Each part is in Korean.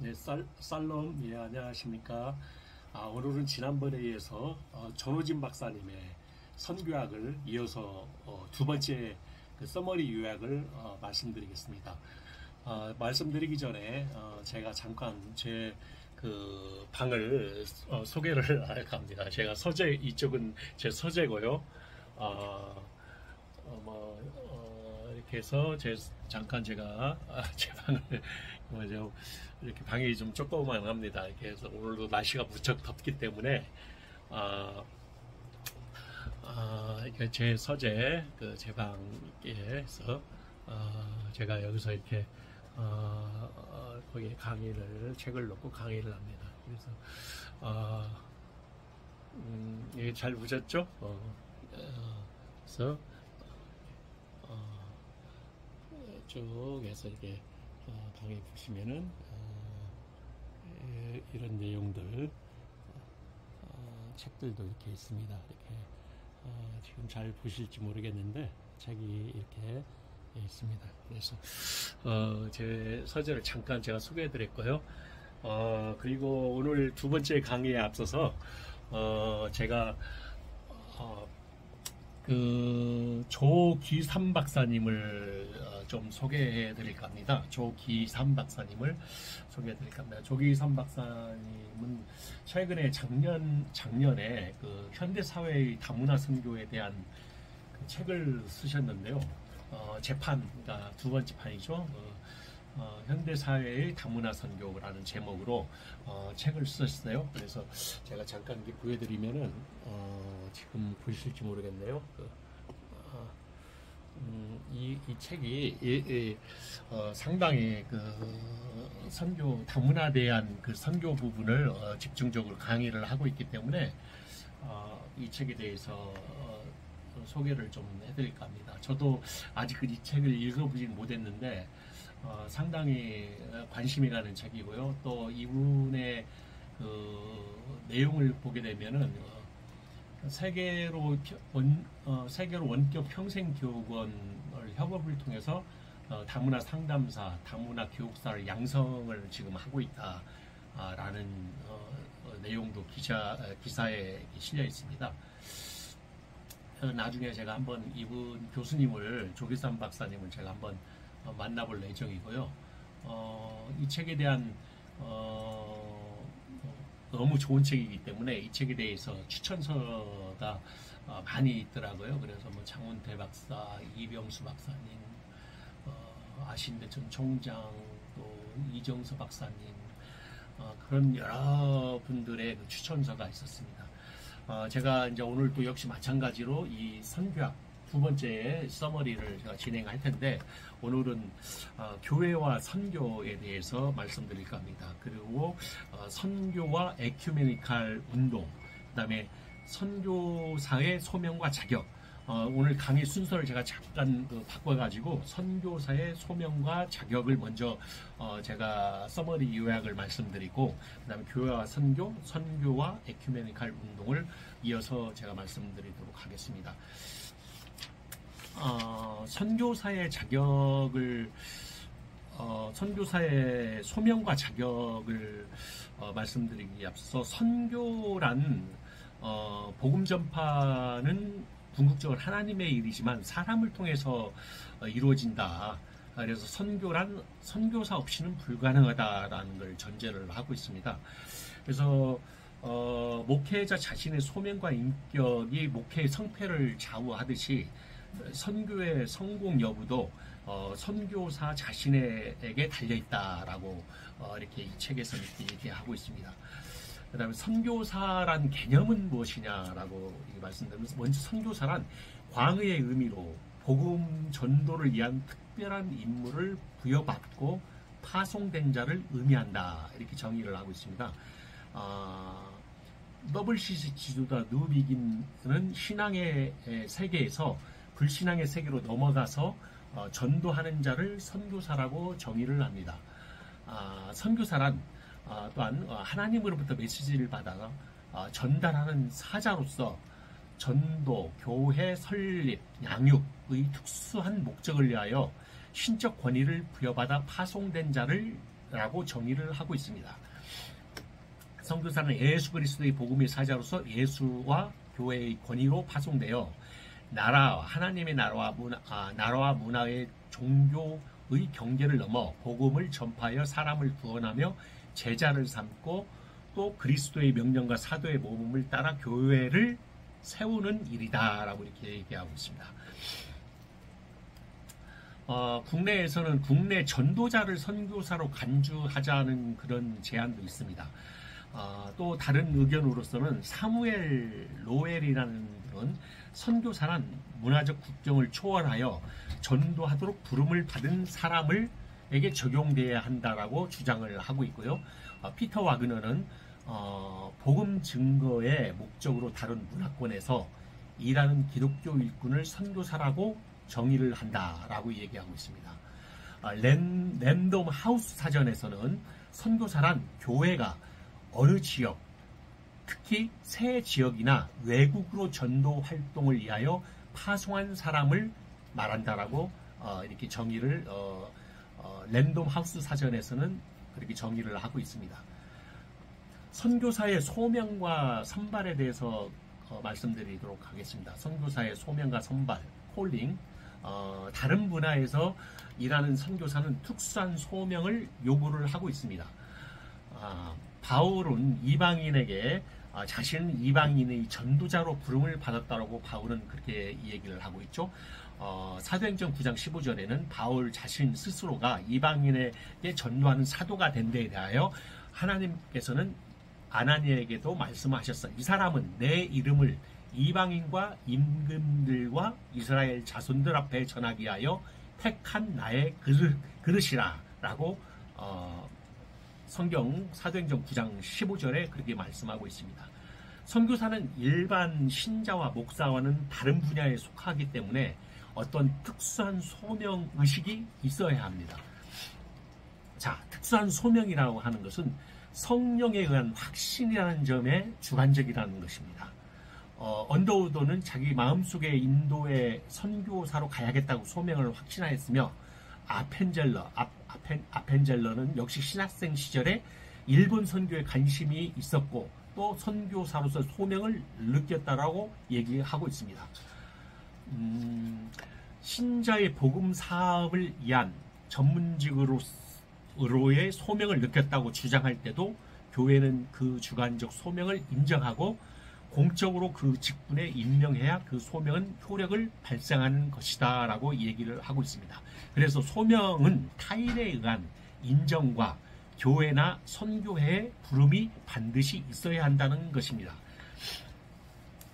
네, 살롬, 예, 안녕하십니까. 오늘은 지난번에 이어서 전호진 박사님의 선교학을 이어서 두 번째 그 서머리 요약을 말씀드리겠습니다. 말씀드리기 전에 제가 잠깐 제 그 방을 소개를 할까 합니다. 제가 서재, 이쪽은 제 서재고요. 이렇게 해서 잠깐 제가 제 방을 뭐죠, 이렇게 방이 좀 조그만합니다. 이렇게 해서 오늘도 날씨가 무척 덥기 때문에 이게 제 서재 그 제 방에서 제가 여기서 이렇게 거기에 책을 놓고 강의를 합니다. 그래서 이게 잘 보셨죠? 그래서 쭉해서 이렇게 방에 보시면은 이런 내용들 책들도 이렇게 있습니다. 이렇게 지금 잘 보실지 모르겠는데 책이 이렇게 있습니다. 그래서 제 서재를 잠깐 제가 소개해드렸고요. 그리고 오늘 두 번째 강의에 앞서서 제가 그 조기삼 박사님을 좀 소개해 드릴까 합니다. 조기삼 박사님을 소개해 드릴까 합니다. 조기삼 박사님은 최근에 작년에 그 현대사회의 다문화 선교에 대한 그 책을 쓰셨는데요. 그러니까 두 번째 판이죠. 현대사회의 다문화 선교라는 제목으로 책을 쓰셨어요. 그래서 제가 잠깐 이렇게 보여드리면은 지금 보실지 모르겠네요. 이 책이 상당히 그 선교 다문화에 대한 그 선교 부분을 집중적으로 강의를 하고 있기 때문에 이 책에 대해서 소개를 좀 해드릴까 합니다. 저도 아직 이 책을 읽어보진 못했는데 상당히 관심이 가는 책이고요. 또 이분의 그 내용을 보게 되면은 세계로 원격 평생교육원을 협업을 통해서 다문화 상담사, 다문화 교육사를 양성을 지금 하고 있다라는 내용도 기사에 실려 있습니다. 나중에 제가 한번 이분 교수님을 조기삼 박사님을 제가 한번 만나볼 예정이고요. 이 책에 대한 너무 좋은 책이기 때문에 이 책에 대해서 추천서가 많이 있더라고요. 그래서 뭐 장훈태 박사, 이병수 박사님, 아신대 전 총장, 또 이정서 박사님, 그런 여러 분들의 그 추천서가 있었습니다. 제가 이제 오늘 또 역시 마찬가지로 이 선교학 두 번째 서머리를 제가 진행할 텐데, 오늘은 교회와 선교에 대해서 말씀드릴까 합니다. 그리고 선교와 에큐메니칼 운동, 그 다음에 선교사의 소명과 자격. 오늘 강의 순서를 제가 잠깐 바꿔가지고 선교사의 소명과 자격을 먼저 제가 서머리 요약을 말씀드리고, 그 다음에 교회와 선교, 선교와 에큐메니칼 운동을 이어서 제가 말씀드리도록 하겠습니다. 선교사의 자격을 선교사의 소명과 자격을 말씀드리기 앞서, 선교란 복음 전파는 궁극적으로 하나님의 일이지만 사람을 통해서 이루어진다. 그래서 선교란 선교사 없이는 불가능하다라는 걸 전제를 하고 있습니다. 그래서 목회자 자신의 소명과 인격이 목회의 성패를 좌우하듯이 선교의 성공 여부도 선교사 자신에게 달려있다라고 이렇게 이 책에서 이렇게 얘기하고 있습니다. 그 다음에 선교사란 개념은 무엇이냐라고 말씀드리면서, 먼저 선교사란 광의의 의미로 복음 전도를 위한 특별한 임무를 부여받고 파송된 자를 의미한다, 이렇게 정의를 하고 있습니다. WCC 지도자 누비긴은 신앙의 세계에서 불신앙의 세계로 넘어가서 전도하는 자를 선교사라고 정의를 합니다. 선교사란 또한 하나님으로부터 메시지를 받아 전달하는 사자로서 전도, 교회 설립, 양육의 특수한 목적을 위하여 신적 권위를 부여받아 파송된 자를 라고 정의를 하고 있습니다. 선교사는 예수 그리스도의 복음의 사자로서 예수와 교회의 권위로 파송되어 하나님의 나라와 문화의 종교의 경계를 넘어 복음을 전파하여 사람을 구원하며 제자를 삼고 또 그리스도의 명령과 사도의 모범을 따라 교회를 세우는 일이다라고 이렇게 얘기하고 있습니다. 국내에서는 국내 전도자를 선교사로 간주하자는 그런 제안도 있습니다. 또 다른 의견으로서는 사무엘 로엘이라는 분은 선교사란 문화적 국경을 초월하여 전도하도록 부름을 받은 사람에게 적용돼야 한다라고 주장을 하고 있고요. 피터 와그너는 복음 증거의 목적으로 다룬 문화권에서 일하는 기독교 일꾼을 선교사라고 정의를 한다라고 얘기하고 있습니다. 랜덤 하우스 사전에서는 선교사란 교회가 어느 지역, 특히 새 지역이나 외국으로 전도 활동을 위하여 파송한 사람을 말한다라고 이렇게 정의를 랜덤 하우스 사전에서는 그렇게 정의를 하고 있습니다. 선교사의 소명과 선발에 대해서 말씀드리도록 하겠습니다. 선교사의 소명과 선발, 콜링. 다른 분야에서 일하는 선교사는 특수한 소명을 요구를 하고 있습니다. 바울은 이방인에게 자신은 이방인의 전도자로 부름을 받았다고 바울은 그렇게 얘기를 하고 있죠. 사도행전 9장 15절에는 바울 자신 스스로가 이방인에게 전도하는 사도가 된 데에 대하여 하나님께서는 아나니에게도 말씀하셨어요. 이 사람은 내 이름을 이방인과 임금들과 이스라엘 자손들 앞에 전하기 위하여 택한 나의 그릇이라 라고 성경 사도행전 9장 15절에 그렇게 말씀하고 있습니다. 선교사는 일반 신자와 목사와는 다른 분야에 속하기 때문에 어떤 특수한 소명의식이 있어야 합니다. 자, 특수한 소명이라고 하는 것은 성령에 의한 확신이라는 점에 주관적이라는 것입니다. 언더우드는 자기 마음속에 인도의 선교사로 가야겠다고 소명을 확신하였으며 아펜젤러는 역시 신학생 시절에 일본 선교에 관심이 있었고 또 선교사로서 소명을 느꼈다라고 얘기하고 있습니다. 신자의 복음 사업을 위한 전문직으로의 소명을 느꼈다고 주장할 때도 교회는 그 주관적 소명을 인정하고 공적으로 그 직분에 임명해야 그 소명은 효력을 발생하는 것이다 라고 얘기를 하고 있습니다. 그래서 소명은 타인에 의한 인정과 교회나 선교회의 부름이 반드시 있어야 한다는 것입니다.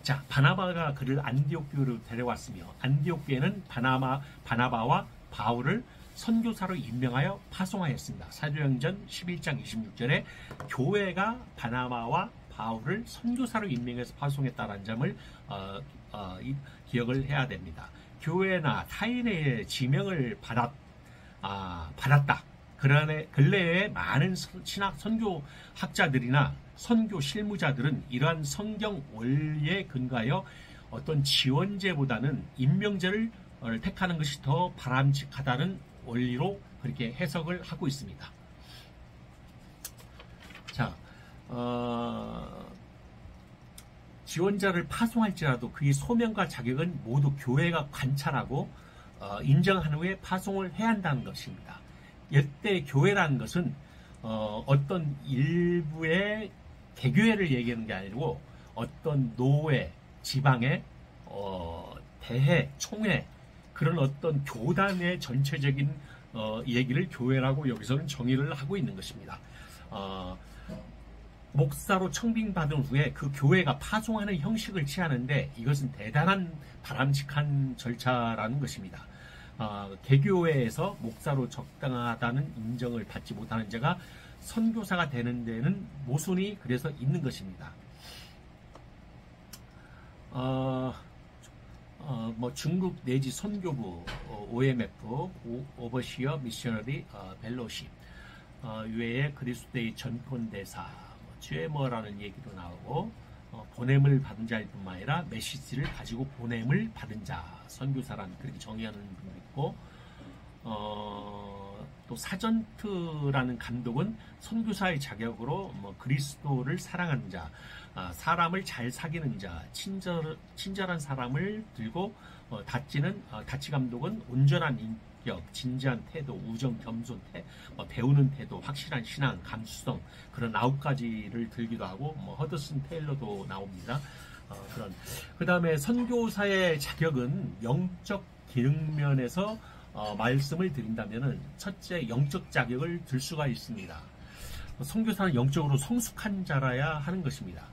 자, 바나바가 그를 안디옥 교회로 데려왔으며 안디옥 교회는 바나바와 바울을 선교사로 임명하여 파송하였습니다. 사도행전 11장 26절에 교회가 바나바와 바울을 선교사로 임명해서 파송했다는 점을 기억을 해야 됩니다. 교회나 타인의 지명을 받았다. 근래에 많은 신학 선교학자들이나 선교 실무자들은 이러한 성경 원리에 근거하여 어떤 지원제보다는 임명제를 택하는 것이 더 바람직하다는 원리로 그렇게 해석을 하고 있습니다. 자, 지원자를 파송할지라도 그의 소명과 자격은 모두 교회가 관찰하고 인정한 후에 파송을 해야 한다는 것입니다. 이때 교회라는 것은 어떤 일부의 개교회를 얘기하는 게 아니고 어떤 노회, 지방의 대회, 총회 그런 어떤 교단의 전체적인 얘기를 교회라고 여기서는 정의를 하고 있는 것입니다. 목사로 청빙받은 후에 그 교회가 파송하는 형식을 취하는데 이것은 대단한 바람직한 절차라는 것입니다. 개교회에서 목사로 적당하다는 인정을 받지 못하는 자가 선교사가 되는 데는 모순이 그래서 있는 것입니다. 중국 내지 선교부 OMF 오버시어 미셔너리 벨로십 외에 그리스도의 전권대사 죄머라는 얘기도 나오고 보냄을 받은 자일 뿐만 아니라 메시지를 가지고 보냄을 받은 자 선교사라는 그렇게 정의하는 분도 있고 또 사전트라는 감독은 선교사의 자격으로 뭐 그리스도를 사랑하는 자, 사람을 잘 사귀는 자, 친절한 사람을 들고 다치 감독은 온전한 인격, 진지한 태도, 우정, 겸손, 배우는 태도, 확실한 신앙, 감수성 그런 9가지를 들기도 하고 허드슨 테일러도 나옵니다. 그 다음에 선교사의 자격은 영적 기능면에서 말씀을 드린다면은 첫째 영적 자격을 들 수가 있습니다. 선교사는 영적으로 성숙한 자라야 하는 것입니다.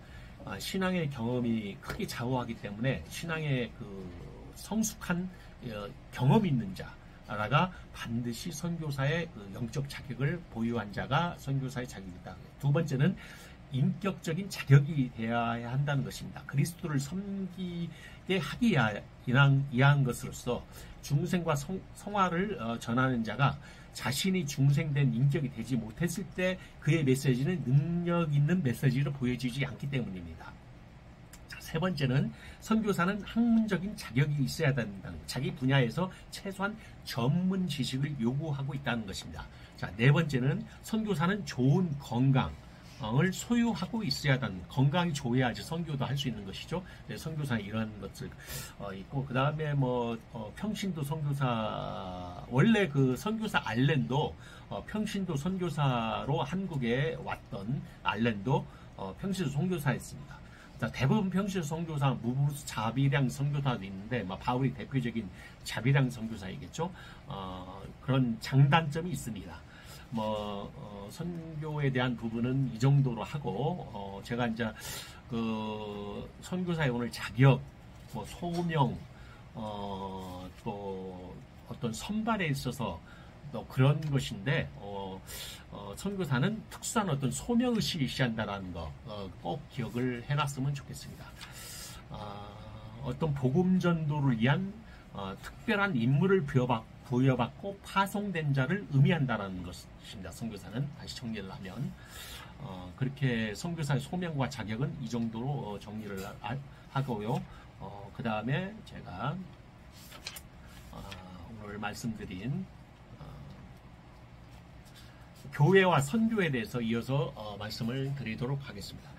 신앙의 경험이 크게 좌우하기 때문에 신앙의 그 성숙한 경험이 있는 자라가 반드시 선교사의 그 영적 자격을 보유한 자가 선교사의 자격이다. 두 번째는 인격적인 자격이 되어야 한다는 것입니다. 그리스도를 섬기게 하기 위한 것으로서 중생과 성화를 전하는 자가 자신이 중생된 인격이 되지 못했을 때 그의 메시지는 능력 있는 메시지로 보여지지 않기 때문입니다. 자, 세 번째는 선교사는 학문적인 자격이 있어야 된다는 것. 자기 분야에서 최소한 전문 지식을 요구하고 있다는 것입니다. 자, 네 번째는 선교사는 좋은 건강을 소유하고 있어야 한다는, 건강이 좋아야지 선교도 할 수 있는 것이죠. 네, 선교사 이런 것들 있고, 그 다음에 평신도 선교사, 원래 그 선교사 알렌도 평신도 선교사로 한국에 왔던 알렌도 평신도 선교사였습니다. 대부분 평신도 선교사, 무브루스 자비량 선교사도 있는데 바울이 대표적인 자비량 선교사이겠죠. 그런 장단점이 있습니다. 선교에 대한 부분은 이 정도로 하고, 제가 이제 그 선교사의 오늘 자격, 소명, 또 어떤 선발에 있어서 또 그런 것인데, 선교사는 특수한 어떤 소명의식이 있어야한다는 거, 꼭 기억을 해놨으면 좋겠습니다. 어떤 복음 전도를 위한 특별한 임무를 부여받고 파송된 자를 의미한다는 것입니다. 선교사는 다시 정리를 하면 그렇게 선교사의 소명과 자격은 이 정도로 정리를 하고요. 그 다음에 제가 오늘 말씀드린 교회와 선교에 대해서 이어서 말씀을 드리도록 하겠습니다.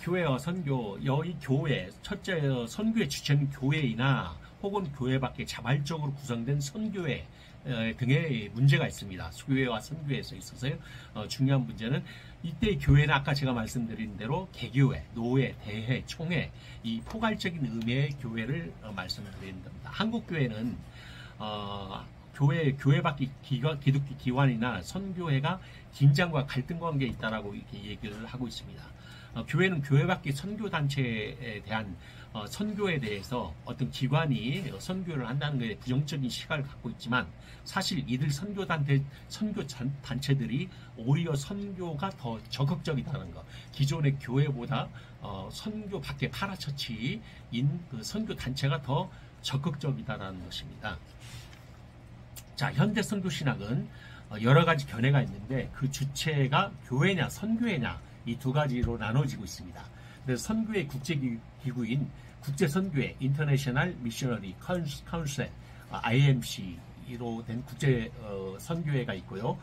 교회와 선교, 여기 교회, 첫째 선교의 주체는 교회이나 혹은 교회 밖에 자발적으로 구성된 선교회 등의 문제가 있습니다. 교회와 선교에서 있어서요. 중요한 문제는 이때 교회는 아까 제가 말씀드린 대로 개교회, 노회, 대회, 총회, 이 포괄적인 의미의 교회를 말씀드린 겁니다. 한국 교회는 교회 밖에 기독교 기관이나 선교회가 긴장과 갈등 관계에 있다라고 이렇게 얘기를 하고 있습니다. 교회는 교회 밖의 선교단체에 대한 선교에 대해서 어떤 기관이 선교를 한다는 것에 부정적인 시각을 갖고 있지만 사실 이들 선교단체들이 오히려 선교가 더 적극적이다는 것, 기존의 교회보다 선교 밖의 파라처치인 그 선교단체가 더 적극적이다라는 것입니다. 자, 현대 선교신학은 여러 가지 견해가 있는데 그 주체가 교회냐 선교회냐 이 두 가지로 나눠지고 있습니다. 그래서 선교회 국제기구인 국제선교회 International Missionary Council IMC로 된 국제선교회가 있고요.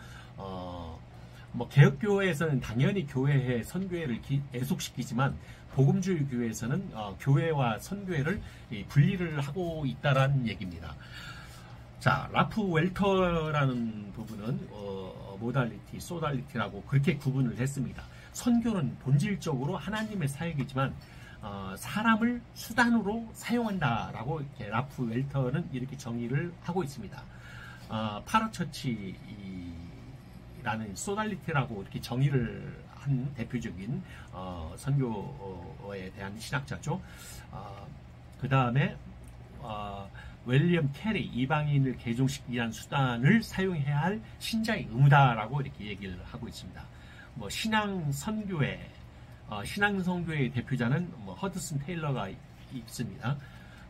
개혁교회에서는 당연히 교회의 선교회를 애속시키지만 복음주의 교회에서는 교회와 선교회를 분리를 하고 있다라는 얘기입니다. 자, 라프 웰터라는 부분은 모달리티, 소달리티라고 그렇게 구분을 했습니다. 선교는 본질적으로 하나님의 사역이지만 사람을 수단으로 사용한다라고 이렇게 라프 웰터는 이렇게 정의를 하고 있습니다. 파라처치라는 소달리티라고 이렇게 정의를 한 대표적인 선교에 대한 신학자죠. 그 다음에 윌리엄 캐리, 이방인을 개종시키기 위한 수단을 사용해야 할 신자의 의무다라고 이렇게 얘기를 하고 있습니다. 신앙 선교회, 신앙 선교회의 대표자는 허드슨 테일러가 있습니다.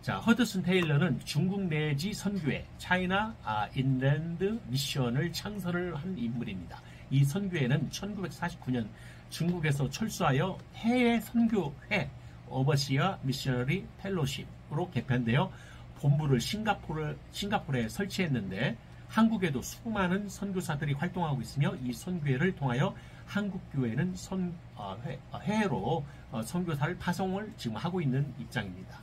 자, 허드슨 테일러는 중국 내지 선교회, 차이나 인랜드 미션을 창설을 한 인물입니다. 이 선교회는 1949년 중국에서 철수하여 해외 선교회, 오버시아 미셔너리 펠로십으로 개편되어 본부를 싱가포르에 설치했는데 한국에도 수많은 선교사들이 활동하고 있으며 이 선교회를 통하여 한국교회는 해외로 선교사를 파송을 지금 하고 있는 입장입니다.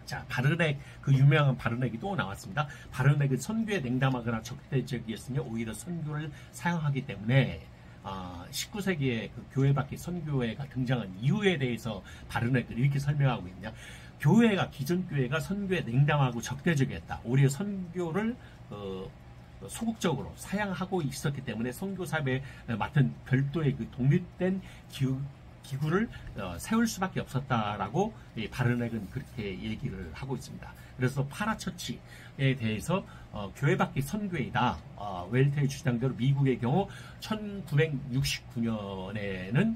자, 바르넥, 그 유명한 바르넥이 또 나왔습니다. 바르넥은 선교에 냉담하거나 적대적이었으며 오히려 선교를 사용하기 때문에 19세기에 그 교회 밖에 선교회가 등장한 이유에 대해서 바르넥을 이렇게 설명하고 있냐. 기존 교회가 선교에 냉담하고 적대적이었다. 오히려 선교를 소극적으로 사양하고 있었기 때문에 선교사에 맡은 별도의 그 독립된 기구를 세울 수밖에 없었다라고 바르넥은 그렇게 얘기를 하고 있습니다. 그래서 파라처치에 대해서 교회 밖의 선교회이다. 웰트의 주장대로 미국의 경우 1969년에는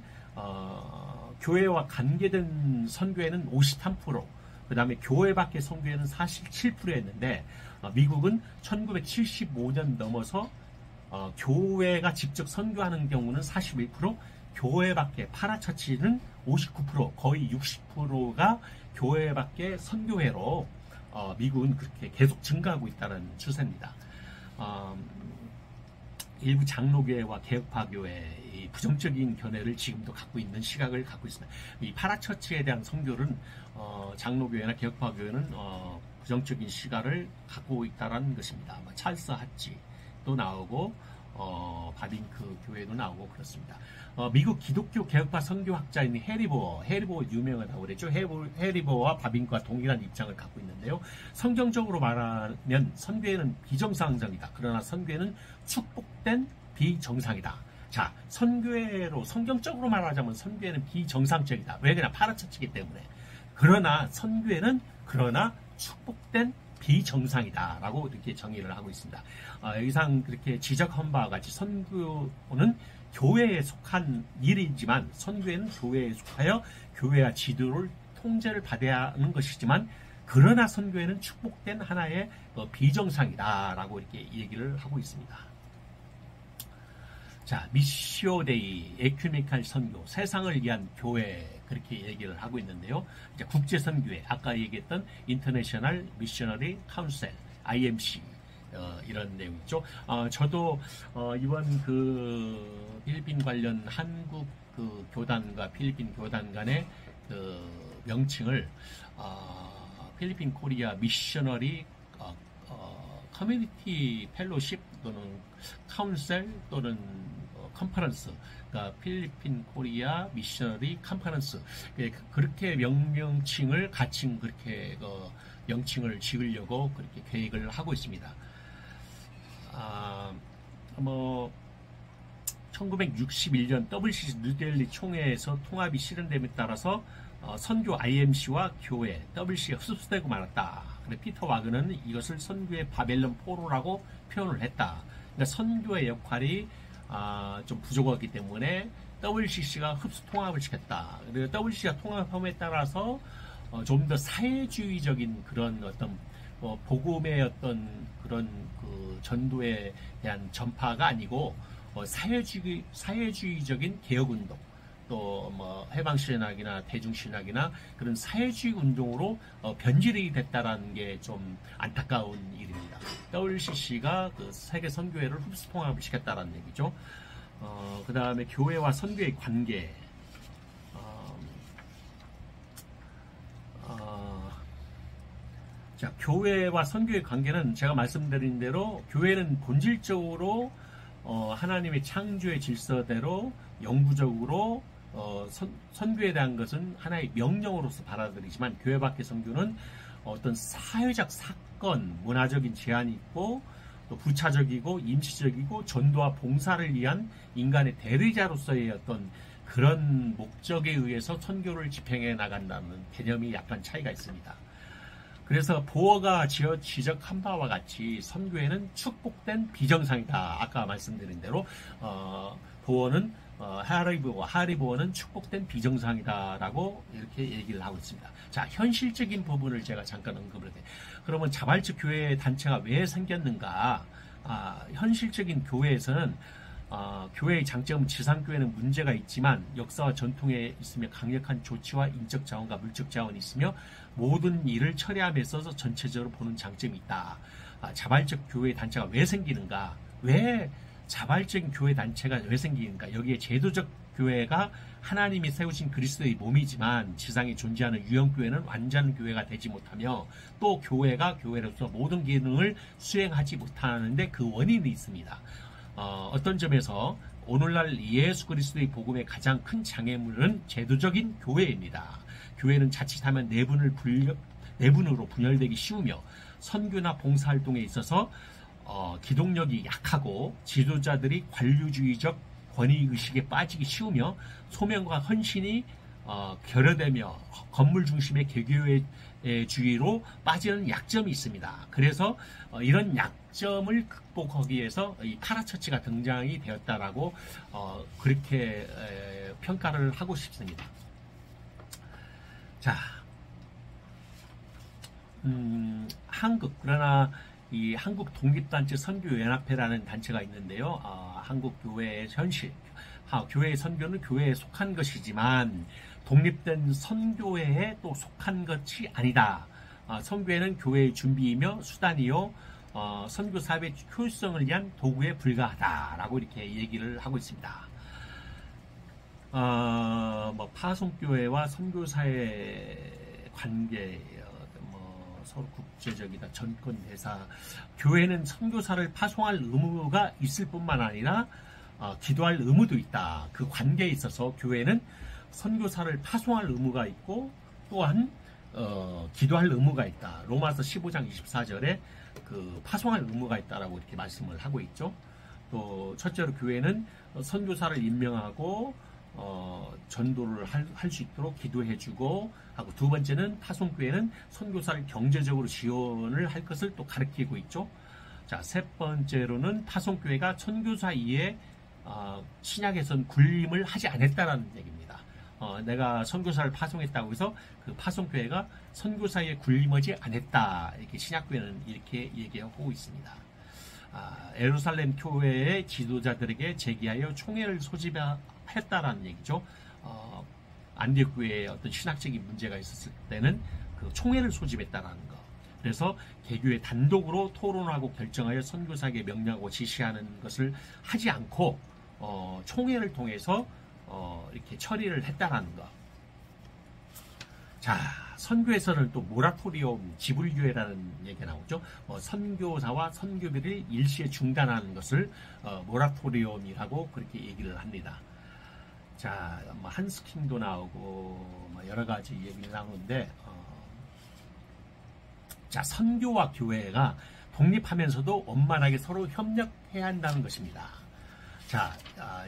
교회와 관계된 선교회는 53%, 그 다음에 교회 밖의 선교회는 47%였는데 미국은 1975년 넘어서 교회가 직접 선교하는 경우는 41%, 교회 밖의 파라처치는 59%, 거의 60%가 교회 밖의 선교회로 미국은 그렇게 계속 증가하고 있다는 추세입니다. 일부 장로교회와 개혁파교회의 부정적인 견해를 지금도 갖고 있는 시각을 갖고 있습니다. 이 파라처치에 대한 선교는 장로교회나 개혁파교회는 부정적인 시각을 갖고 있다는 것입니다. 찰스 하치도 나오고 바빙크 교회도 나오고 그렇습니다. 미국 기독교 개혁파 선교학자인 해리보어 유명하다고 그랬죠. 해리보어와 바빙크와 동일한 입장을 갖고 있는데요. 성경적으로 말하면 선교회는 비정상적이다. 그러나 선교회는 축복된 비정상이다. 자, 성경적으로 말하자면 선교회는 비정상적이다. 왜 그냥 파라처치이기 때문에. 그러나 선교회는 축복된 비정상이다 라고 이렇게 정의를 하고 있습니다. 여기상 그렇게 지적한 바와 같이 선교는 교회에 속한 일이지만 선교회는 교회에 속하여 교회와 지도를 통제를 받아야 하는 것이지만 그러나 선교회는 축복된 하나의 비정상이다 라고 이렇게 얘기를 하고 있습니다. 자, 미시오데이, 에큐메칼 선교, 세상을 위한 교회 그렇게 얘기를 하고 있는데요. 이제 국제선교회, 아까 얘기했던 인터내셔널 미셔너리 카운셀, IMC 이런 내용이죠. 저도 이번 그 필리핀 관련 한국 그 교단과 필리핀 교단 간의 그 명칭을 필리핀 코리아 미셔너리 커뮤니티 펠로십 또는 카운셀 또는 컨퍼런스, 그러니까 필리핀 코리아 미셔너리 컨퍼런스 그렇게 명칭을 같이 그렇게 명칭을 지으려고 그렇게 계획을 하고 있습니다. 1961년 WCC 뉴델리 총회에서 통합이 실현됨에 따라서 선교 IMC와 교회 WCC가 흡수되고 말았다. 근데 피터 와그는 이것을 선교의 바벨론 포로라고 표현을 했다. 그러니까 선교의 역할이 좀 부족하기 때문에 WCC가 흡수 통합을 시켰다. 그리고 WCC가 통합함에 따라서 좀 더 사회주의적인 그런 어떤 복음의 어떤 그런 그 전도에 대한 전파가 아니고 사회주의적인 개혁운동 또 뭐 해방신학이나 대중신학이나 그런 사회주의 운동으로 변질이 됐다라는 게 좀 안타까운 일입니다. WCC가 그 세계 선교회를 흡수 통합을 시켰다라는 얘기죠. 그 다음에 교회와 선교의 관계. 자, 교회와 선교의 관계는 제가 말씀드린 대로 교회는 본질적으로 하나님의 창조의 질서대로 영구적으로 선교에 대한 것은 하나의 명령으로서 받아들이지만 교회 밖의 선교는 어떤 사회적 사건, 문화적인 제한이 있고 또 부차적이고 임시적이고 전도와 봉사를 위한 인간의 대리자로서의 어떤 그런 목적에 의해서 선교를 집행해 나간다는 개념이 약간 차이가 있습니다. 그래서 보어가 지적한 바와 같이 선교회는 축복된 비정상이다. 아까 말씀드린 대로 보어는 하리보어는 축복된 비정상이다라고 이렇게 얘기를 하고 있습니다. 자, 현실적인 부분을 제가 잠깐 언급을 해. 그러면 자발적 교회 단체가 왜 생겼는가? 현실적인 교회에서는 교회의 장점은 지상교회는 문제가 있지만 역사와 전통에 있으며 강력한 조치와 인적 자원과 물적 자원이 있으며 모든 일을 처리함에 있어서 전체적으로 보는 장점이 있다. 자발적 교회 단체가 왜 생기는가? 왜 자발적인 교회 단체가 왜 생기는가? 여기에 제도적 교회가 하나님이 세우신 그리스도의 몸이지만 지상에 존재하는 유형교회는 완전 교회가 되지 못하며 또 교회가 교회로서 모든 기능을 수행하지 못하는데 그 원인이 있습니다. 어떤 점에서 오늘날 예수 그리스도의 복음의 가장 큰 장애물은 제도적인 교회입니다. 교회는 자칫하면 내분으로 분열되기 쉬우며 선교나 봉사활동에 있어서 기동력이 약하고 지도자들이 관료주의적 권위의식에 빠지기 쉬우며 소명과 헌신이 결여되며 건물 중심의 개교회주의로 빠지는 약점이 있습니다. 그래서 이런 약점을 극복하기 위해서 이 파라처치가 등장이 되었다라고 그렇게 평가를 하고 싶습니다. 자, 그러나 이 한국 독립단체 선교연합회라는 단체가 있는데요. 한국 교회의 현실, 교회의 선교는 교회에 속한 것이지만 독립된 선교회에 또 속한 것이 아니다. 선교회는 교회의 준비이며 수단이요. 선교 사업의 효율성을 위한 도구에 불과하다라고 이렇게 얘기를 하고 있습니다. 파송교회와 선교사의 관계, 서로 국제적이다, 전권 대사. 교회는 선교사를 파송할 의무가 있을 뿐만 아니라 기도할 의무도 있다. 그 관계에 있어서 교회는 선교사를 파송할 의무가 있고 또한 기도할 의무가 있다. 로마서 15장 24절에 그 파송할 의무가 있다라고 이렇게 말씀을 하고 있죠. 또 첫째로 교회는 선교사를 임명하고 전도를 할 수 있도록 기도해주고 하고, 두 번째는 파송교회는 선교사를 경제적으로 지원을 할 것을 또 가르치고 있죠. 자, 세 번째로는 파송교회가 선교사 이에 신약에선 군림을 하지 않았다라는 얘기입니다. 내가 선교사를 파송했다고 해서 그 파송교회가 선교사에 군림하지 않았다, 이렇게 신약교회는 이렇게 얘기하고 있습니다. 예루살렘 교회의 지도자들에게 제기하여 총회를 소집했다라는 얘기죠. 안디옥 교회에 어떤 신학적인 문제가 있었을 때는 그 총회를 소집했다라는 거. 그래서 개교회 단독으로 토론하고 결정하여 선교사에게 명령하고 지시하는 것을 하지 않고 총회를 통해서 이렇게 처리를 했다라는 거. 자, 선교에서는 또 모라토리엄 지불교회라는 얘기가 나오죠. 선교사와 선교비를 일시에 중단하는 것을 모라토리엄이라고 그렇게 얘기를 합니다. 자, 한스킹도 나오고 여러 가지 얘기를 나오는데, 자, 선교와 교회가 독립하면서도 원만하게 서로 협력해야 한다는 것입니다. 자,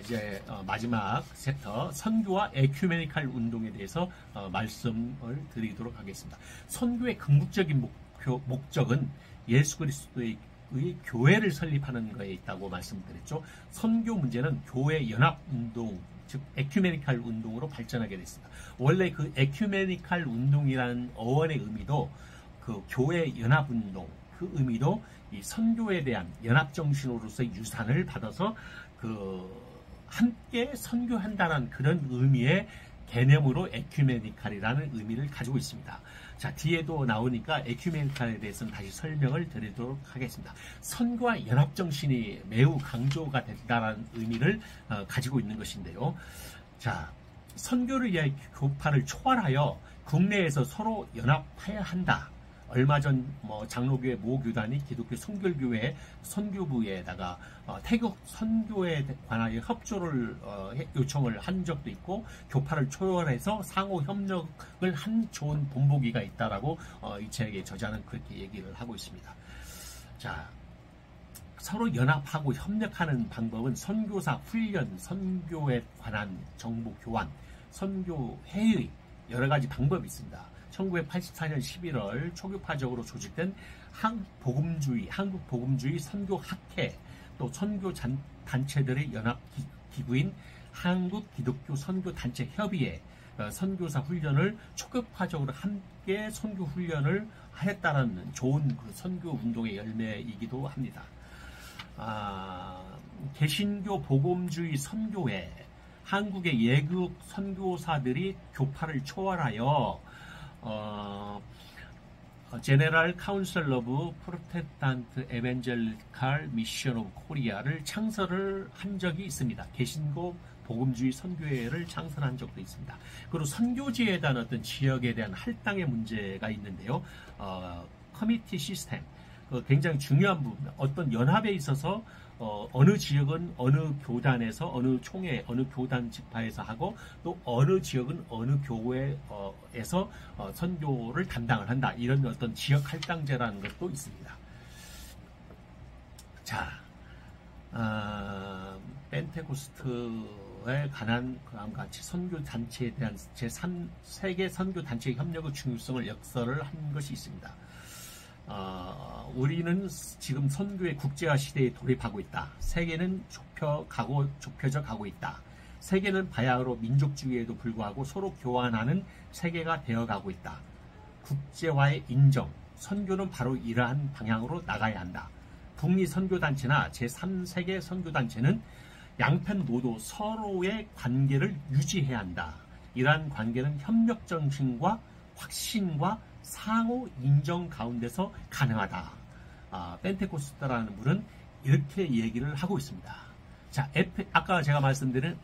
이제 마지막 챕터, 선교와 에큐메니칼 운동에 대해서 말씀을 드리도록 하겠습니다. 선교의 궁극적인 목적은 예수 그리스도의 교회를 설립하는 것에 있다고 말씀드렸죠. 선교 문제는 교회 연합 운동, 즉 에큐메니칼 운동으로 발전하게 됐습니다. 원래 그 에큐메니칼 운동이라는 어원의 의미도, 그 교회 연합 운동, 그 의미도 이 선교에 대한 연합 정신으로서의 유산을 받아서 그 함께 선교한다는 그런 의미의 개념으로 에큐메니칼이라는 의미를 가지고 있습니다. 자, 뒤에도 나오니까 에큐메니칼에 대해서는 다시 설명을 드리도록 하겠습니다. 선교와 연합정신이 매우 강조가 된다는 의미를 가지고 있는 것인데요. 자, 선교를 위해 교파를 초월하여 국내에서 서로 연합해야 한다. 얼마 전 장로교회 모 교단이 기독교 선결교회 선교부에다가 태국 선교에 관하여 협조를 요청을 한 적도 있고, 교파를 초월해서 상호 협력을 한 좋은 본보기가 있다라고 이 책에 저자는 그렇게 얘기를 하고 있습니다. 자, 서로 연합하고 협력하는 방법은 선교사 훈련, 선교에 관한 정보 교환, 선교 회의, 여러 가지 방법이 있습니다. 1984년 11월 초교파적으로 조직된 한국 복음주의 선교학회, 또 선교 단체들의 연합 기구인 한국 기독교 선교단체 협의회, 선교사 훈련을 초교파적으로 함께 선교 훈련을 하였다는 좋은 그 선교 운동의 열매이기도 합니다. 개신교 복음주의 선교회, 한국의 예국 선교사들이 교파를 초월하여 제네럴 카운슬 오브 프로테스탄트 에벤젤리칼 미션 오브 코리아를 창설을 한 적이 있습니다. 개신교 복음주의 선교회를 창설한 적도 있습니다. 그리고 선교지에 대한 어떤 지역에 대한 할당의 문제가 있는데요. 커미티 시스템, 굉장히 중요한 부분, 어떤 연합에 있어서 어느 지역은 어느 교단에서, 어느 총회, 어느 교단 지파에서 하고, 또 어느 지역은 어느 교회에서 선교를 담당을 한다. 이런 어떤 지역 할당제라는 것도 있습니다. 자, 펜테코스트에 관한 그와 같이 선교 단체에 대한 세계 선교 단체 협력의 중요성을 역설을 한 것이 있습니다. 우리는 지금 선교의 국제화 시대에 돌입하고 있다. 세계는 좁혀져 가고 있다. 세계는 바야흐로 민족주의에도 불구하고 서로 교환하는 세계가 되어가고 있다. 국제화의 인정, 선교는 바로 이러한 방향으로 나가야 한다. 북미 선교단체나 제3세계 선교단체는 양편 모두 서로의 관계를 유지해야 한다. 이러한 관계는 협력 정신과 확신과 상호 인정 가운데서 가능하다. 펜테코스트라는 분은 이렇게 얘기를 하고 있습니다. 자, 아까 제가 말씀드린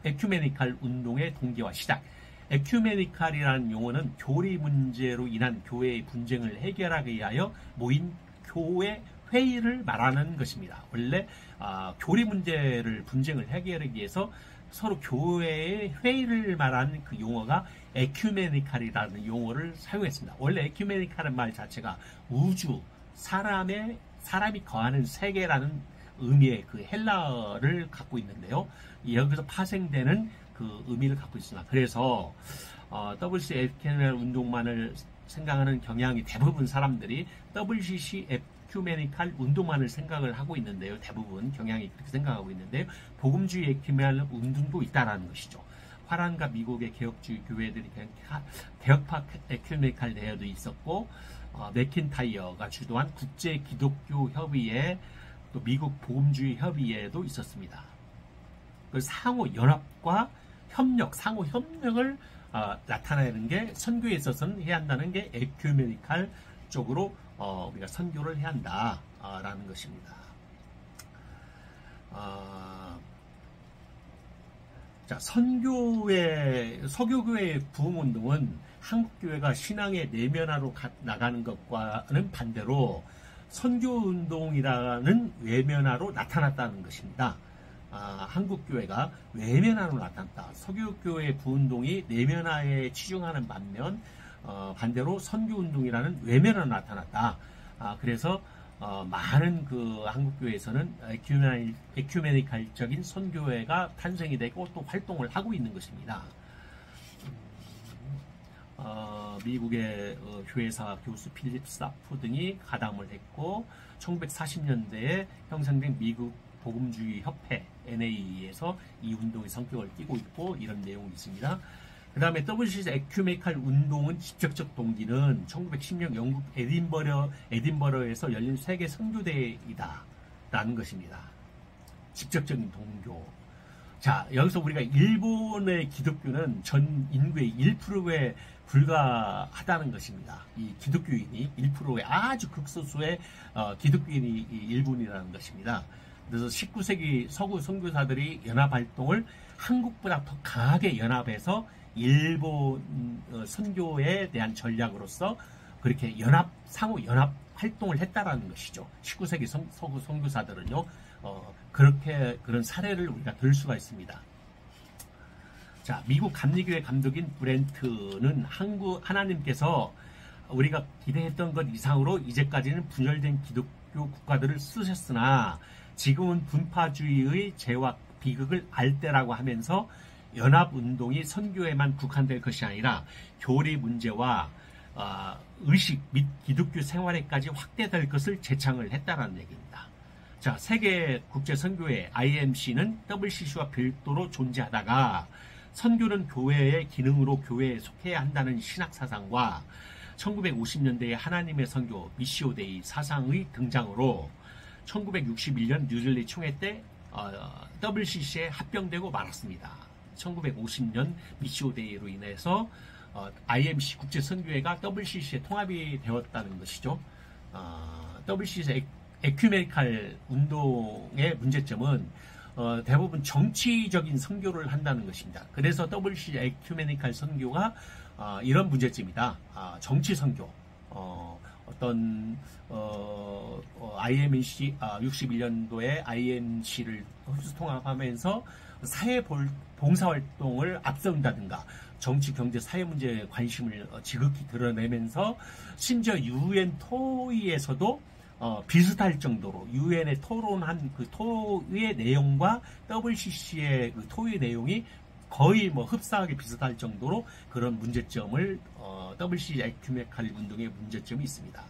에큐메니칼 운동의 동기와 시작. 에큐메니칼이라는 용어는 교리 문제로 인한 교회의 분쟁을 해결하기 위하여 모인 교회 회의를 말하는 것입니다. 원래 교리 분쟁을 해결하기 위해서 서로 교회의 회의를 말하는 그 용어가 에큐메니칼이라는 용어를 사용했습니다. 원래 에큐메니칼은 말 자체가 우주, 사람이 거하는 세계라는 의미의 그 헬라어를 갖고 있는데요. 여기서 파생되는 그 의미를 갖고 있습니다. 그래서 WCC 에큐메니칼 운동만을 생각하는 경향이 대부분 사람들이 WCC 에큐메니칼 운동만을 생각을 하고 있는데요. 대부분 경향이 그렇게 생각하고 있는데요. 복음주의 에큐메니칼 운동도 있다라는 것이죠. 화란과 미국의 개혁주의 교회들이 개혁파 에큐메니칼 대회도 있었고, 맥킨타이어가 주도한 국제 기독교 협의회, 또 미국 복음주의 협의회도 있었습니다. 그 상호 연합과 협력, 상호 협력을 나타내는 게 선교에 있어서는 해야 한다는 게 에큐메니칼 쪽으로 우리가 선교를 해야 한다라는 것입니다. 자, 서교교회의 부흥운동은 한국교회가 신앙의 내면화로 나가는 것과는 반대로 선교운동이라는 외면화로 나타났다는 것입니다. 한국교회가 외면화로 나타났다. 서교교회 부운동이 내면화에 치중하는 반면 반대로 선교운동이라는 외면화로 나타났다. 그래서 많은 그 한국교회에서는 에큐메니칼적인 선교회가 탄생이 되고 또 활동을 하고 있는 것입니다. 미국의 교회사 교수 필립 사프 등이 가담을 했고 1940년대에 형성된 미국 복음주의 협회 NA에서 이 운동의 성격을 띠고 있고 이런 내용이 있습니다. 그 다음에 WCC 에큐메니칼 운동은 직접적 동기는 1910년 영국 에딘버러에서 열린 세계 선교대회이다 라는 것입니다. 직접적인 동교. 자, 여기서 우리가 일본의 기독교는 전 인구의 1%에 불과하다는 것입니다. 이 기독교인이 1%의 아주 극소수의 기독교인이 일본이라는 것입니다. 그래서 19세기 서구 선교사들이 연합활동을 한국보다 더 강하게 연합해서 일본 선교에 대한 전략으로서 그렇게 상호 연합 활동을 했다라는 것이죠. 19세기 서구 선교사들은요, 그런 사례를 우리가 들 수가 있습니다. 자, 미국 감리교회 감독인 브렌트는 하나님께서 우리가 기대했던 것 이상으로 이제까지는 분열된 기독교 국가들을 쓰셨으나 지금은 분파주의의 죄와 비극을 알 때라고 하면서 연합운동이 선교에만 국한될 것이 아니라 교리 문제와 의식 및 기독교 생활에까지 확대될 것을 제창을 했다라는 얘기입니다. 자, 세계 국제선교회 IMC는 WCC와 별도로 존재하다가 선교는 교회의 기능으로 교회에 속해야 한다는 신학사상과 1950년대의 하나님의 선교 미시오데이 사상의 등장으로 1961년 뉴질리 총회 때 WCC에 합병되고 말았습니다. 1950년 미시오데이로 인해서 IMC 국제선교회가 WCC에 통합이 되었다는 것이죠. WCC 에큐메니칼 운동의 문제점은 대부분 정치적인 선교를 한다는 것입니다. 그래서 WCC 에큐메니칼 선교가 이런 문제점이다. 정치 선교. 어떤 IMC 61년도에 IMC를 통합하면서 사회 봉사활동을 앞세운다든가 정치, 경제, 사회 문제에 관심을 지극히 드러내면서 심지어 UN 토의에서도 비슷할 정도로 유엔에 토론한 그 토의 내용과 WCC의 그 토의 내용이 거의 뭐 흡사하게 비슷할 정도로 그런 문제점을 WCC 에큐메니칼 운동의 문제점이 있습니다.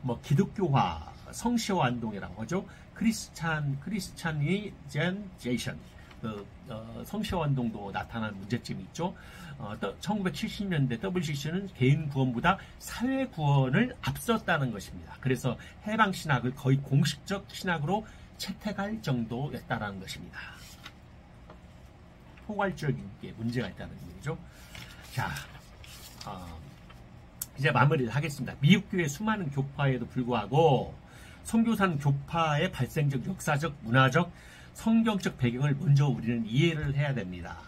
뭐 기독교화, 성시화 운동이라고 하죠. 크리스찬니제이션, 성시화 운동도 나타난 문제점이 있죠. 1970년대 WCC는 개인 구원보다 사회 구원을 앞섰다는 것입니다. 그래서 해방 신학을 거의 공식적 신학으로 채택할 정도였다는 것입니다. 포괄적인 게 문제가 있다는 얘기죠. 자, 이제 마무리를 하겠습니다. 미국 교회 수많은 교파에도 불구하고 선교사는 교파의 발생적, 역사적, 문화적, 성경적 배경을 먼저 우리는 이해를 해야 됩니다.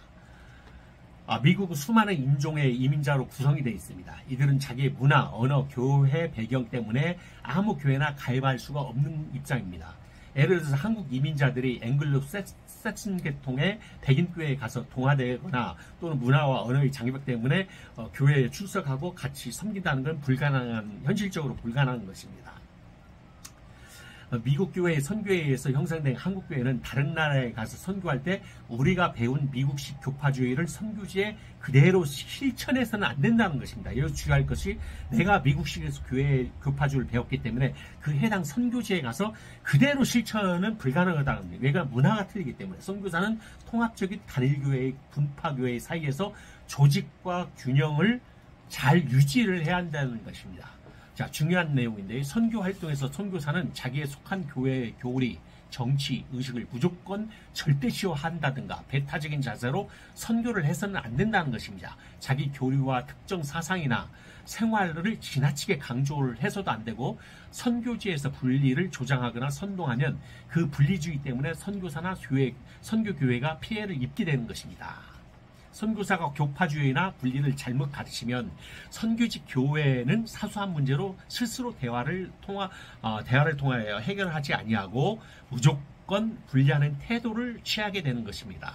미국은 수많은 인종의 이민자로 구성이 되어 있습니다. 이들은 자기의 문화, 언어, 교회 배경 때문에 아무 교회나 가입할 수가 없는 입장입니다. 예를 들어서 한국 이민자들이 앵글로 섹슨 계통의 백인교회에 가서 동화되거나 또는 문화와 언어의 장벽 때문에 교회에 출석하고 같이 섬긴다는 건 현실적으로 불가능한 것입니다. 미국 교회의 선교에 의해서 형성된 한국 교회는 다른 나라에 가서 선교할 때 우리가 배운 미국식 교파주의를 선교지에 그대로 실천해서는 안 된다는 것입니다. 여기서 주의할 것이 내가 미국식에서 교파주의를 배웠기 때문에 그 해당 선교지에 가서 그대로 실천은 불가능하다는 겁니다. 왜냐하면 문화가 틀리기 때문에 선교사는 통합적인 단일교회의 분파교회 사이에서 조직과 균형을 잘 유지를 해야 한다는 것입니다. 자, 중요한 내용인데 선교 활동에서 선교사는 자기에 속한 교회의 교리, 정치, 의식을 무조건 절대시화한다든가 배타적인 자세로 선교를 해서는 안 된다는 것입니다. 자기 교리와 특정 사상이나 생활을 지나치게 강조를 해서도 안 되고 선교지에서 분리를 조장하거나 선동하면 그 분리주의 때문에 선교사나 선교교회가 피해를 입게 되는 것입니다. 선교사가 교파주의나 분리를 잘못 가르치면 선교지 교회는 사소한 문제로 스스로 대화를 통하여 해결하지 아니하고 무조건 분리하는 태도를 취하게 되는 것입니다.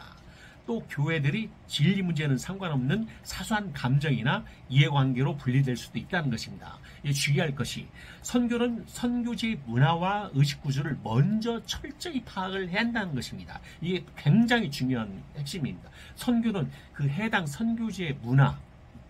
또 교회들이 진리 문제는 상관없는 사소한 감정이나 이해관계로 분리될 수도 있다는 것입니다. 주의할 것이 선교는 선교지의 문화와 의식구조를 먼저 철저히 파악을 해야 한다는 것입니다. 이게 굉장히 중요한 핵심입니다. 선교는 그 해당 선교지의 문화,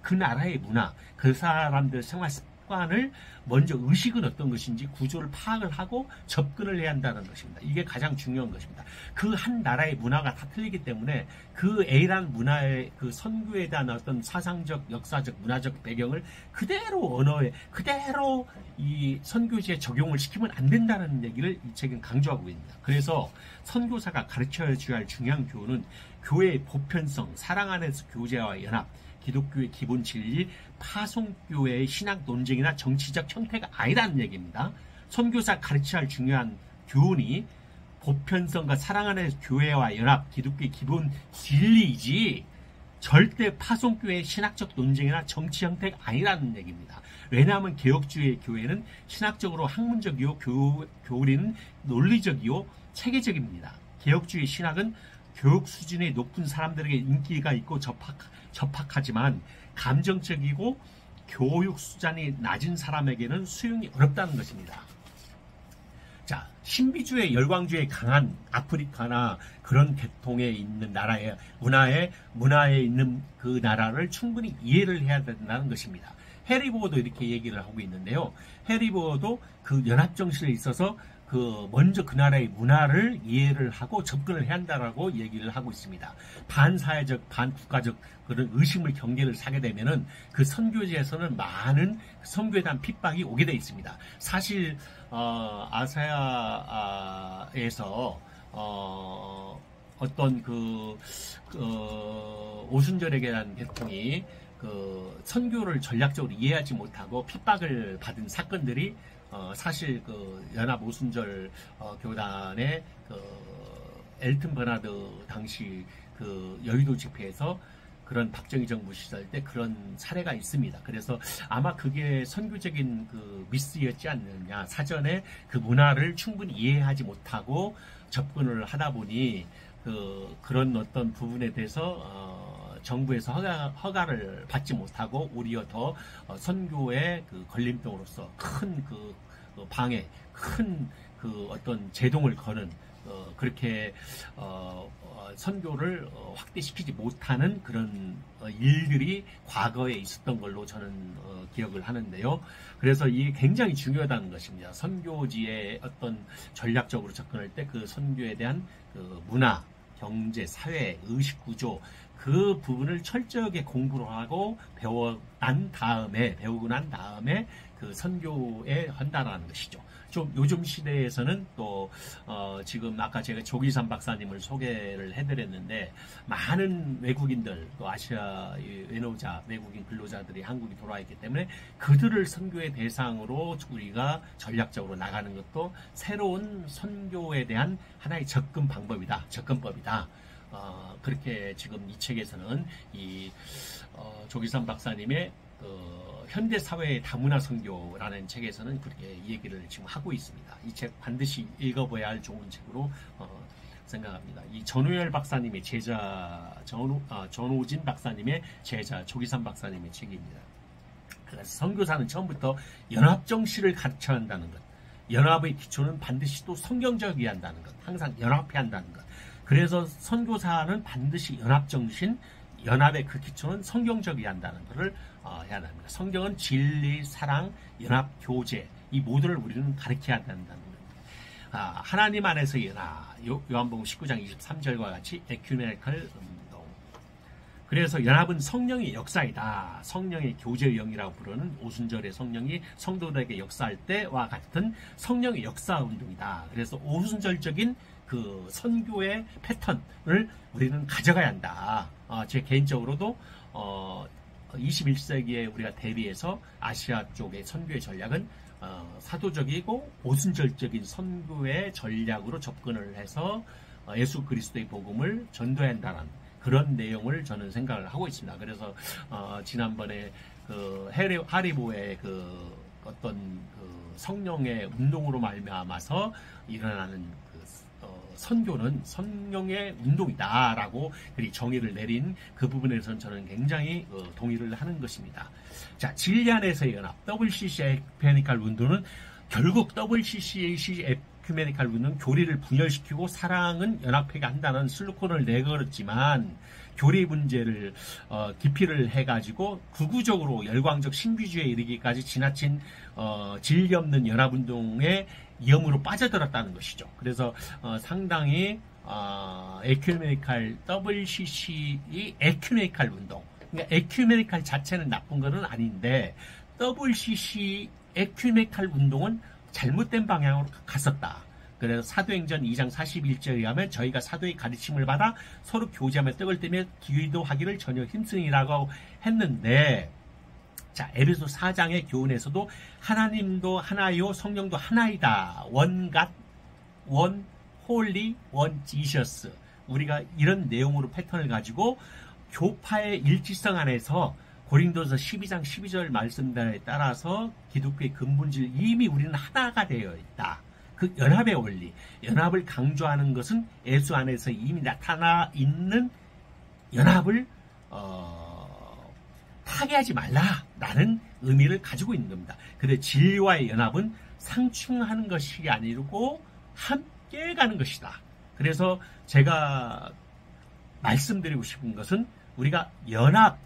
그 나라의 문화, 그 사람들 생활 습관을 먼저 의식은 어떤 것인지 구조를 파악을 하고 접근을 해야 한다는 것입니다. 이게 가장 중요한 것입니다. 그 한 나라의 문화가 다 틀리기 때문에 그 A라는 문화의 그 선교에 대한 어떤 사상적, 역사적, 문화적 배경을 그대로 언어에 그대로 이 선교지에 적용을 시키면 안 된다는 얘기를 이 책은 강조하고 있습니다. 그래서 선교사가 가르쳐줘야 할 중요한 교훈은 교회의 보편성, 사랑 안에서 교제와 연합, 기독교의 기본 진리, 파송교회의 신학 논쟁이나 정치적 형태가 아니라는 얘기입니다. 선교사 가르쳐야 할 중요한 교훈이 보편성과 사랑 안에서 교회와 연합, 기독교의 기본 진리이지 절대 파송교회의 신학적 논쟁이나 정치 형태가 아니라는 얘기입니다. 왜냐하면 개혁주의 교회는 신학적으로 학문적이요, 교리는 논리적이요, 체계적입니다. 개혁주의 신학은 교육 수준이 높은 사람들에게 인기가 있고 접학하지만 감정적이고 교육 수준이 낮은 사람에게는 수용이 어렵다는 것입니다. 자, 신비주의, 열광주의 강한 아프리카나 그런 계통에 있는 나라의 문화에 있는 그 나라를 충분히 이해를 해야 된다는 것입니다. 해리보어도 이렇게 얘기를 하고 있는데요. 해리보어도 그 연합정신에 있어서 먼저 그 나라의 문화를 이해를 하고 접근을 해야 한다라고 얘기를 하고 있습니다. 반사회적, 반국가적 그런 의심을 경계를 사게 되면은 그 선교지에서는 많은 선교에 대한 핍박이 오게 돼 있습니다. 사실, 아사야에서, 어떤 오순절에게 대한 계통이 그 선교를 전략적으로 이해하지 못하고 핍박을 받은 사건들이 사실 그 연합 오순절 교단의 그 엘튼 버나드 당시 그 여의도 집회에서 그런 박정희 정부 시절 때 그런 사례가 있습니다. 그래서 아마 그게 선교적인 그 미스였지 않느냐. 사전에 그 문화를 충분히 이해하지 못하고 접근을 하다 보니 그런 어떤 부분에 대해서 정부에서 허가를 받지 못하고 오히려 더 선교의 그 걸림돌로서 큰 그 방해, 큰 그 어떤 제동을 거는 그렇게 선교를 확대시키지 못하는 그런 일들이 과거에 있었던 걸로 저는 기억을 하는데요. 그래서 이게 굉장히 중요하다는 것입니다. 선교지에 어떤 전략적으로 접근할 때 그 선교에 대한 그 문화, 경제, 사회, 의식 구조 그 부분을 철저하게 공부를 하고 배우고 난 다음에 그 선교에 한다는 것이죠. 좀 요즘 시대에서는 또 지금 아까 제가 조기삼 박사님을 소개를 해드렸는데 많은 외국인들 또 아시아 외노자 외국인 근로자들이 한국에 돌아와 있기 때문에 그들을 선교의 대상으로 우리가 전략적으로 나가는 것도 새로운 선교에 대한 하나의 접근법이다. 그렇게 지금 이 책에서는 이 조기삼 박사님의 현대사회의 다문화 선교라는 책에서는 그렇게 얘기를 지금 하고 있습니다. 이 책 반드시 읽어봐야 할 좋은 책으로 생각합니다. 이 전우열 박사님의 제자, 전호진 박사님의 제자, 조기삼 박사님의 책입니다. 그래서 선교사는 처음부터 연합정신을 가르쳐야 한다는 것. 연합의 기초는 반드시 또 성경적이어야 한다는 것. 항상 연합해야 한다는 것. 그래서 선교사는 반드시 연합정신, 연합의 그 기초는 성경적이어야 한다는 것을 해야 합니다. 성경은 진리, 사랑, 연합, 교제 이 모두를 우리는 가르쳐야 한다는 겁니다. 하나님 안에서 연합, 요한복음 19장 23절과 같이 에큐메니컬 운동. 그래서 연합은 성령의 역사이다. 성령의 교제의 영이라고 부르는 오순절의 성령이 성도들에게 역사할 때와 같은 성령의 역사 운동이다. 그래서 오순절적인 그 선교의 패턴을 우리는 가져가야 한다. 제 개인적으로도 21세기에 우리가 대비해서 아시아 쪽의 선교의 전략은 사도적이고 오순절적인 선교의 전략으로 접근을 해서 예수 그리스도의 복음을 전도해야 한다는 그런 내용을 저는 생각을 하고 있습니다. 그래서 지난번에 그 하리보의 그 어떤 그 성령의 운동으로 말미암아서 일어나는 선교는 성령의 운동이다라고 정의를 내린 그 부분에서는 저는 굉장히 동의를 하는 것입니다. 자, 진리 안에서의 연합, WCC 에큐메니칼 운동은 결국 WCC 에큐메니칼 운동은 교리를 분열시키고 사랑은 연합하게 한다는 슬로건을 내걸었지만 교리 문제를 기피를 해가지고 극우적으로 열광적 신비주의에 이르기까지 지나친 진리 없는 연합운동의 위험으로 빠져들었다는 것이죠. 그래서 상당히 에큐메니칼 WCC의 에큐메니칼 운동, 그러니까 에큐메니칼 자체는 나쁜 것은 아닌데 WCC 에큐메니칼 운동은 잘못된 방향으로 갔었다. 그래서 사도행전 2장 41절에 의하면 저희가 사도의 가르침을 받아 서로 교제하며 떡을 떼며 기도하기를 전혀 힘쓰니라고 했는데, 자, 에베소 4장의 교훈에서도 하나님도 하나요, 성령도 하나이다. 원 갓, 원 홀리, 원 지셔스. 우리가 이런 내용으로 패턴을 가지고 교파의 일치성 안에서 고린도서 12장 12절 말씀에 따라서 기독교의 근본질 이미 우리는 하나가 되어 있다. 그 연합의 원리, 연합을 강조하는 것은 예수 안에서 이미 나타나 있는 연합을 파괴하지 말라라는 의미를 가지고 있는 겁니다. 그런데 진리와의 연합은 상충하는 것이 아니고 함께 가는 것이다. 그래서 제가 말씀드리고 싶은 것은 우리가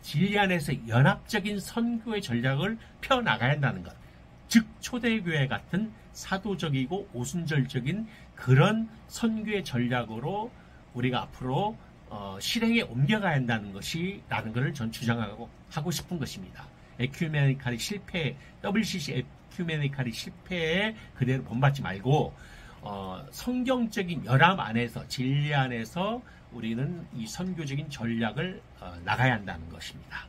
진리 안에서 연합적인 선교의 전략을 펴나가야 한다는 것. 즉 초대교회 같은 사도적이고 오순절적인 그런 선교의 전략으로 우리가 앞으로 실행에 옮겨가야 한다는 것이라는 것을 전 주장하고 싶은 것입니다. 에큐메니칼이 실패, WCC 에큐메니칼이 실패에 그대로 본받지 말고 성경적인 연합 안에서 진리 안에서 우리는 이 선교적인 전략을 나가야 한다는 것입니다.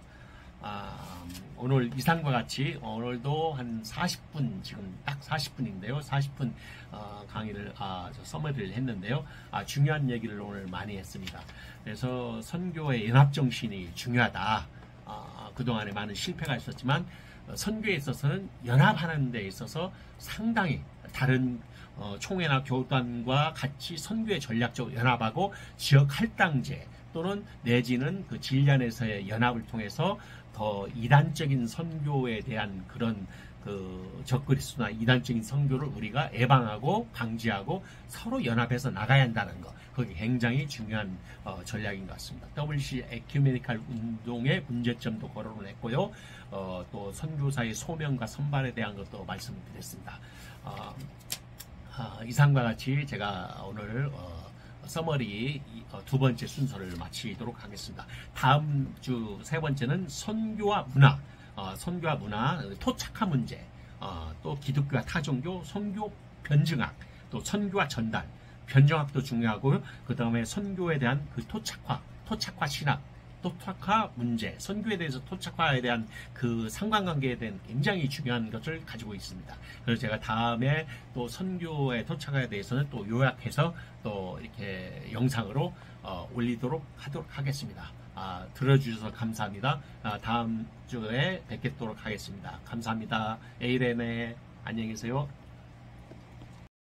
오늘 이상과 같이 오늘도 한 40분, 지금 딱 40분인데요. 40분 강의를 서머리를 했는데요. 중요한 얘기를 오늘 많이 했습니다. 그래서 선교의 연합정신이 중요하다. 그동안에 많은 실패가 있었지만 선교에 있어서는 연합하는 데 있어서 상당히 다른 총회나 교단과 같이 선교의 전략적으로 연합하고 지역 할당제 또는 내지는 그 진리안에서의 연합을 통해서 더 이단적인 선교에 대한 그런 그 적그리스도나 이단적인 선교를 우리가 예방하고 방지하고 서로 연합해서 나가야 한다는 거, 그게 굉장히 중요한 전략인 것 같습니다. WC 에큐메니칼 운동의 문제점도 거론을 했고요. 또 선교사의 소명과 선발에 대한 것도 말씀을 드렸습니다. 이상과 같이 제가 오늘 서머리 두 번째 순서를 마치도록 하겠습니다. 다음 주 세 번째는 선교와 문화, 토착화 문제, 또 기독교와 타종교, 선교 변증학, 또 선교와 전달, 변정학도 중요하고, 그 다음에 선교에 대한 그 토착화 신학, 토착화 문제, 선교에 대해서 토착화에 대한 그 상관관계에 대한 굉장히 중요한 것을 가지고 있습니다. 그래서 제가 다음에 또 선교의 토착화에 대해서는 또 요약해서 또 이렇게 영상으로 올리도록 하겠습니다. 들어주셔서 감사합니다. 다음 주에 뵙도록 하겠습니다. 감사합니다. 에이레네, 안녕히 계세요.